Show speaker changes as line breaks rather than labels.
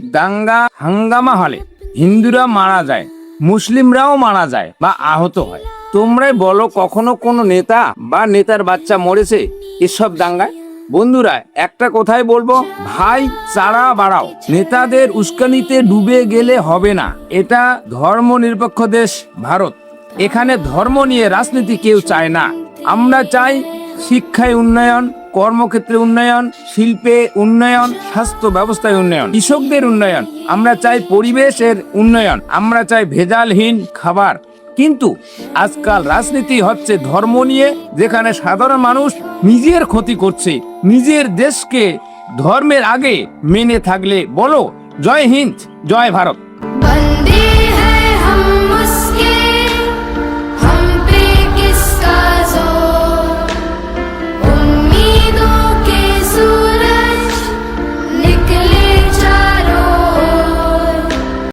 দাঙ্গা হাঙ্গামা হলে হিন্দুরা মারা যায়, মুসলিমরাও মারা যায় বা আহত হয়। তোমরাই বলো কখনো কোনো নেতা বা নেতার বাচ্চা মরেছে এসব দাঙ্গায়? বন্ধুরা, একটা কথাই বলবো, ভাই চারা বাড়াও। নেতাদের উস্কানিতে ডুবে গেলে হবে না। এটা ধর্ম নিরপেক্ষ দেশ ভারত। এখানে ধর্ম নিয়ে রাজনীতি কেউ চায় না। আমরা চাই শিক্ষায় উন্নয়ন, কর্মক্ষেত্রে উন্নয়ন, শিল্পে উন্নয়ন, স্বাস্থ্য ব্যবস্থায় উন্নয়ন, কৃষকদের উন্নয়ন। আমরা চাই পরিবেশের উন্নয়ন, আমরা চাই ভেজালহীন খাবার। কিন্তু আজকাল রাজনীতি হচ্ছে ধর্ম নিয়ে, যেখানে সাধারণ মানুষ নিজের ক্ষতি করছে। নিজের দেশকে ধর্মের আগে মেনে থাকলে বলো জয় হিন্দ, জয় ভারত।